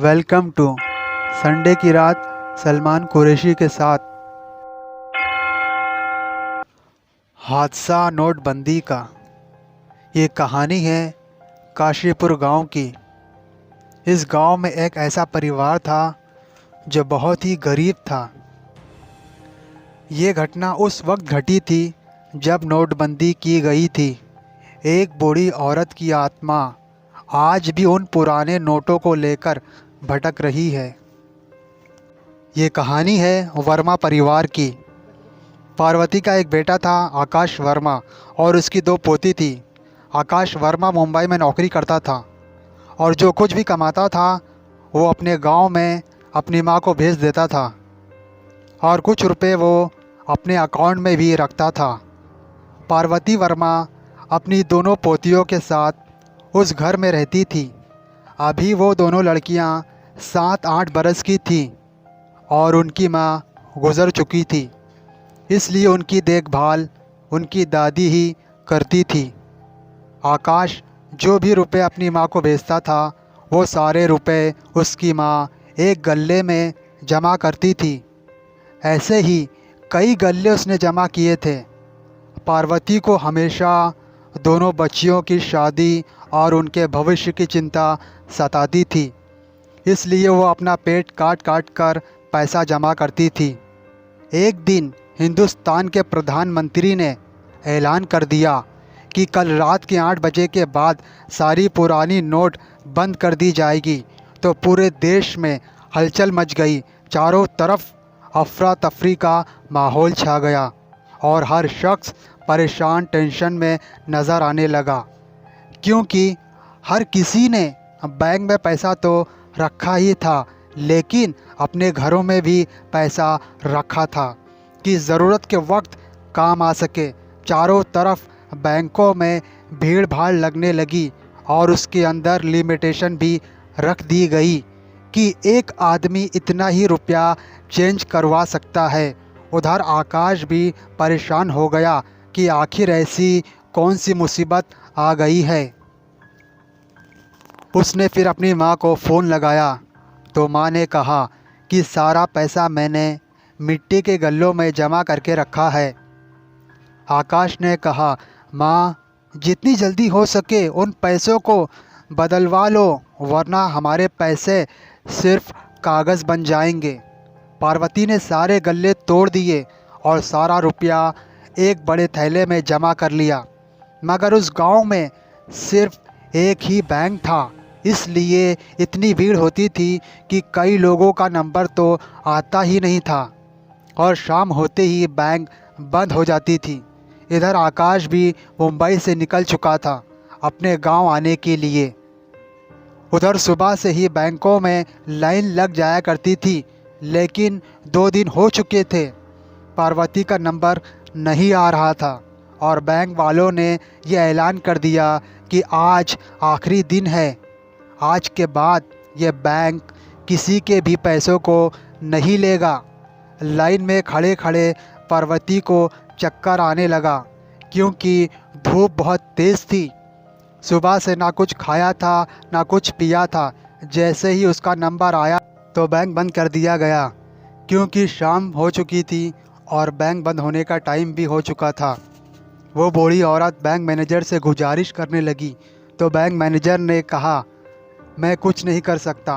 Welcome to Sunday की रात सलमान कुरैशी के साथ। हादसा नोटबंदी का। ये कहानी है काशीपुर गांव की। इस गांव में एक ऐसा परिवार था जो बहुत ही गरीब था। ये घटना उस वक्त घटी थी जब नोटबंदी की गई थी। एक बूढ़ी औरत की आत्मा आज भी उन पुराने नोटों को लेकर भटक रही है। ये कहानी है वर्मा परिवार की। पार्वती का एक बेटा था आकाश वर्मा और उसकी दो पोती थी। आकाश वर्मा मुंबई में नौकरी करता था और जो कुछ भी कमाता था वो अपने गांव में अपनी माँ को भेज देता था और कुछ रुपए वो अपने अकाउंट में भी रखता था। पार्वती वर्मा अपनी दोनों पोतियों के साथ उस घर में रहती थी। अभी वो दोनों लड़कियां 7-8 बरस की थीं और उनकी माँ गुज़र चुकी थी, इसलिए उनकी देखभाल उनकी दादी ही करती थी। आकाश जो भी रुपए अपनी माँ को भेजता था वो सारे रुपए उसकी माँ एक गल्ले में जमा करती थी। ऐसे ही कई गल्ले उसने जमा किए थे। पार्वती को हमेशा दोनों बच्चियों की शादी और उनके भविष्य की चिंता सताती थी, इसलिए वो अपना पेट काट काट कर पैसा जमा करती थी। एक दिन हिंदुस्तान के प्रधानमंत्री ने ऐलान कर दिया कि कल रात के 8 बजे के बाद सारी पुरानी नोट बंद कर दी जाएगी। तो पूरे देश में हलचल मच गई। चारों तरफ अफरा तफरी का माहौल छा गया और हर शख्स परेशान टेंशन में नज़र आने लगा, क्योंकि हर किसी ने बैंक में पैसा तो रखा ही था, लेकिन अपने घरों में भी पैसा रखा था कि ज़रूरत के वक्त काम आ सके। चारों तरफ बैंकों में भीड़ भाड़ लगने लगी और उसके अंदर लिमिटेशन भी रख दी गई कि एक आदमी इतना ही रुपया चेंज करवा सकता है। उधर आकाश भी परेशान हो गया कि आखिर ऐसी कौन सी मुसीबत आ गई है। उसने फिर अपनी माँ को फ़ोन लगाया तो माँ ने कहा कि सारा पैसा मैंने मिट्टी के गल्लों में जमा करके रखा है। आकाश ने कहा, माँ जितनी जल्दी हो सके उन पैसों को बदलवा लो, वरना हमारे पैसे सिर्फ कागज़ बन जाएंगे। पार्वती ने सारे गल्ले तोड़ दिए और सारा रुपया एक बड़े थैले में जमा कर लिया। मगर उस गांव में सिर्फ एक ही बैंक था, इसलिए इतनी भीड़ होती थी कि कई लोगों का नंबर तो आता ही नहीं था और शाम होते ही बैंक बंद हो जाती थी। इधर आकाश भी मुंबई से निकल चुका था अपने गांव आने के लिए। उधर सुबह से ही बैंकों में लाइन लग जाया करती थी, लेकिन 2 दिन हो चुके थे, पार्वती का नंबर नहीं आ रहा था और बैंक वालों ने यह ऐलान कर दिया कि आज आखिरी दिन है। आज के बाद ये बैंक किसी के भी पैसों को नहीं लेगा। लाइन में खड़े खड़े पार्वती को चक्कर आने लगा, क्योंकि धूप बहुत तेज़ थी। सुबह से ना कुछ खाया था ना कुछ पिया था। जैसे ही उसका नंबर आया तो बैंक बंद कर दिया गया, क्योंकि शाम हो चुकी थी और बैंक बंद होने का टाइम भी हो चुका था। वो बूढ़ी औरत बैंक मैनेजर से गुजारिश करने लगी तो बैंक मैनेजर ने कहा, मैं कुछ नहीं कर सकता,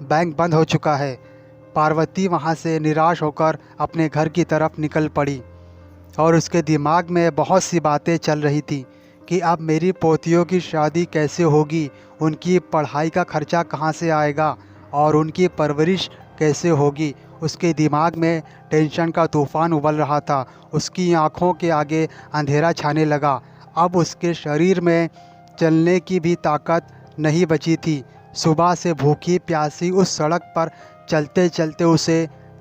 बैंक बंद हो चुका है। पार्वती वहाँ से निराश होकर अपने घर की तरफ निकल पड़ी और उसके दिमाग में बहुत सी बातें चल रही थी कि अब मेरी पोतियों की शादी कैसे होगी, उनकी पढ़ाई का खर्चा कहाँ से आएगा और उनकी परवरिश कैसे होगी। उसके दिमाग में टेंशन का तूफ़ान उबल रहा था। उसकी आँखों के आगे अंधेरा छाने लगा। अब उसके शरीर में चलने की भी ताकत नहीं बची थी। सुबह से भूखी प्यासी उस सड़क पर चलते चलते उसे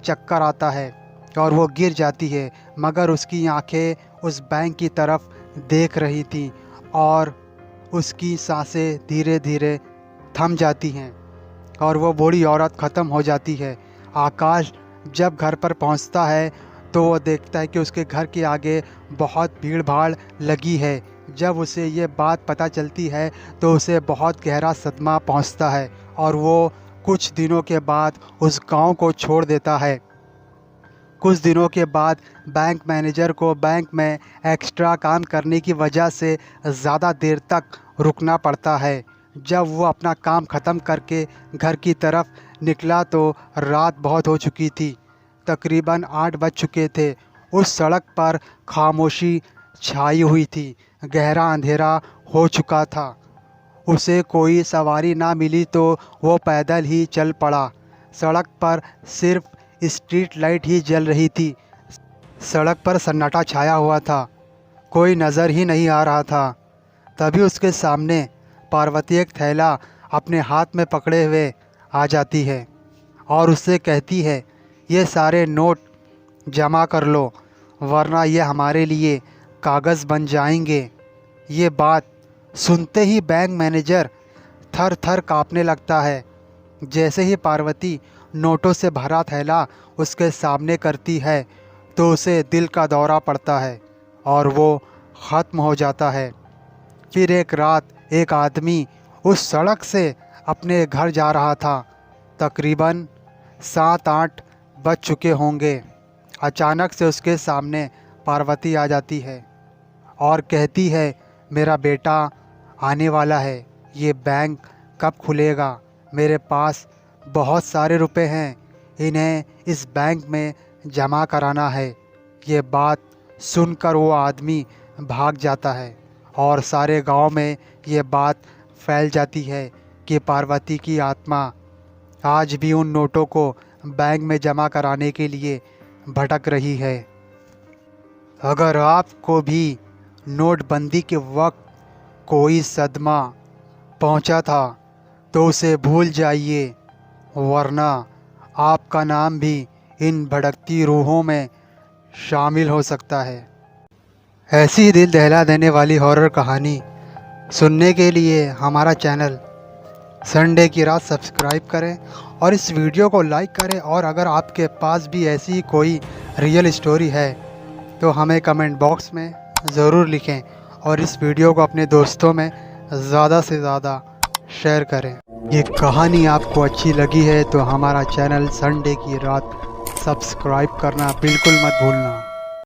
चक्कर आता है और वो गिर जाती है, मगर उसकी आंखें उस बैंक की तरफ देख रही थी और उसकी सांसें धीरे धीरे थम जाती हैं और वो बूढ़ी औरत ख़त्म हो जाती है। आकाश जब घर पर पहुंचता है तो वो देखता है कि उसके घर के आगे बहुत भीड़ भाड़ लगी है। जब उसे ये बात पता चलती है तो उसे बहुत गहरा सदमा पहुंचता है और वो कुछ दिनों के बाद उस गांव को छोड़ देता है। कुछ दिनों के बाद बैंक मैनेजर को बैंक में एक्स्ट्रा काम करने की वजह से ज़्यादा देर तक रुकना पड़ता है। जब वो अपना काम ख़त्म करके घर की तरफ निकला तो रात बहुत हो चुकी थी। तकरीबन 8 बज चुके थे। उस सड़क पर खामोशी छाई हुई थी। गहरा अंधेरा हो चुका था। उसे कोई सवारी ना मिली तो वो पैदल ही चल पड़ा। सड़क पर सिर्फ स्ट्रीट लाइट ही जल रही थी। सड़क पर सन्नाटा छाया हुआ था। कोई नज़र ही नहीं आ रहा था। तभी उसके सामने पार्वती एक थैला अपने हाथ में पकड़े हुए आ जाती है और उससे कहती है, ये सारे नोट जमा कर लो वरना ये हमारे लिए कागज़ बन जाएंगे। ये बात सुनते ही बैंक मैनेजर थर थर काँपने लगता है। जैसे ही पार्वती नोटों से भरा थैला उसके सामने करती है तो उसे दिल का दौरा पड़ता है और वो ख़त्म हो जाता है। फिर एक रात एक आदमी उस सड़क से अपने घर जा रहा था। तकरीबन 7-8 बज चुके होंगे। अचानक से उसके सामने पार्वती आ जाती है और कहती है, मेरा बेटा आने वाला है, ये बैंक कब खुलेगा? मेरे पास बहुत सारे रुपए हैं, इन्हें इस बैंक में जमा कराना है। ये बात सुनकर वो आदमी भाग जाता है और सारे गांव में ये बात फैल जाती है कि पार्वती की आत्मा आज भी उन नोटों को बैंक में जमा कराने के लिए भटक रही है। अगर आपको भी नोटबंदी के वक्त कोई सदमा पहुंचा था तो उसे भूल जाइए, वरना आपका नाम भी इन भटकती रूहों में शामिल हो सकता है। ऐसी ही दिल दहला देने वाली हॉरर कहानी सुनने के लिए हमारा चैनल संडे की रात सब्सक्राइब करें और इस वीडियो को लाइक करें। और अगर आपके पास भी ऐसी कोई रियल स्टोरी है तो हमें कमेंट बॉक्स में ज़रूर लिखें और इस वीडियो को अपने दोस्तों में ज़्यादा से ज़्यादा शेयर करें। ये कहानी आपको अच्छी लगी है तो हमारा चैनल संडे की रात सब्सक्राइब करना बिल्कुल मत भूलना।